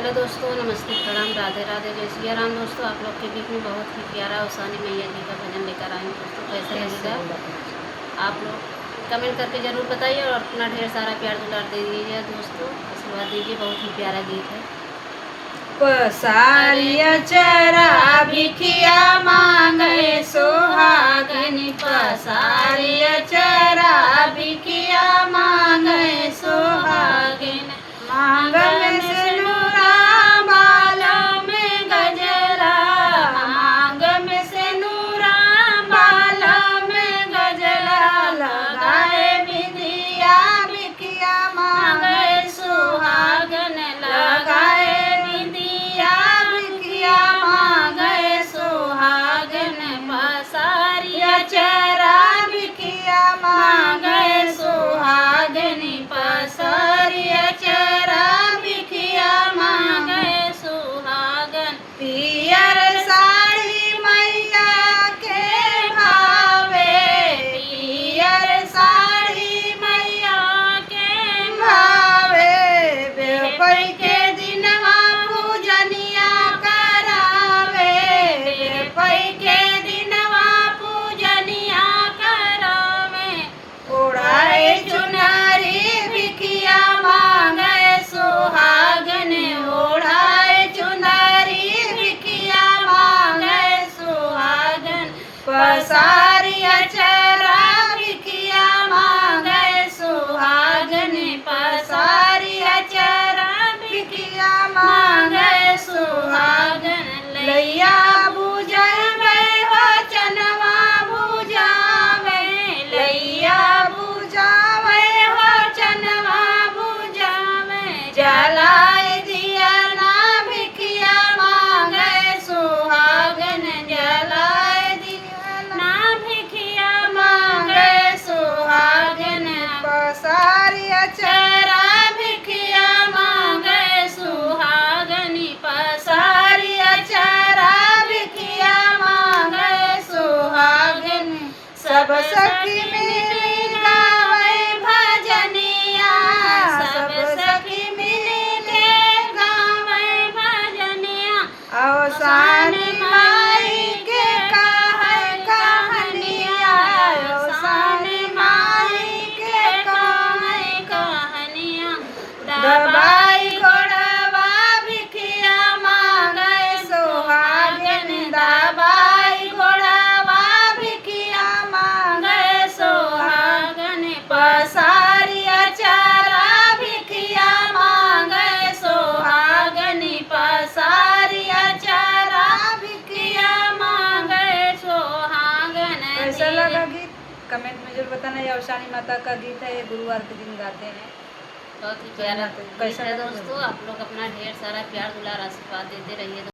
Hello दोस्तों, नमस्ते, प्रणाम, राधे राधे, जय सिया राम। दोस्तों, आप लोग के बीच में बहुत ही प्यारा उषानी मैया जी का भजन लेकर आई हूँ। दोस्तों, कैसा लगेगा आप लोग कमेंट करके ज़रूर बताइए और अपना ढेर सारा प्यार दुलार दे दीजिए। दोस्तों, आशीर्वाद दीजिए। बहुत ही प्यारा गीत है। पसारिया चरा भिखिया मांगे सुहागिन, पसारिया चरा भिखिया मांगे सुहागिन। मांग में सिनुरा बालों में गजरा, मांग में सिनुरा बालों में गजरा, लगाए बिंदिया भिखिया मांगे सुहागन, लगाए बिंदिया भिखिया मांगे सुहागन। पसारिया चरा भिखिया मांगे सुहागन, पसारिया चरा भिखिया मांगे सुहागन। पियर साड़ी मैया के भावे, पियर साड़ी मैया के भावे। बेपई के दिनवा पूजनिया करावे, बेपई के दिनवा पूजनिया करावे। ओढ़ाए चुनरी भिखिया मांगे सुहागन, ओढ़ाए चुनरी भिखिया मांगे सुहागन। पसारिया चरा भिखिया मांगे सुहागन, पसारिया चरा भिखिया मांगे सुहागन। लैया बुझावे हो चनवा बुझावे, लैया बुझावे हो चनवा बुझावे। जलाए दिया ना भिखिया मांगे सुहागन, जलाए दिया ना भिखिया मांगे सुहागन। पसारिया चरा भिखिया मांगे सुहागन, पसारिया चरा भिखिया मांगे सुहागन। सब सखी मिली गावे भजनिया, सब सखी मिली के गावे भजनिया। अवसानी माई के कहे कहानिया, अवसानी माई के कहे कहानिया। दबाई घोड़वा भिखिया मांगे सुहागन, दबाई घोड़वा भिखिया मांगे सुहागन। पसारिया चरा भिखिया मांगे सुहागन, पसारिया चरा भिखिया मांगे सुहागन। कैसा लगा गीत कमेंट में जरूर बताना। ये अवसानी माता का गीत है, ये गुरुवार के दिन गाते हैं। बहुत ही प्यारा गीत है। दोस्तों, आप लोग अपना ढेर सारा प्यार दुलार आशीर्वाद देते रहिए।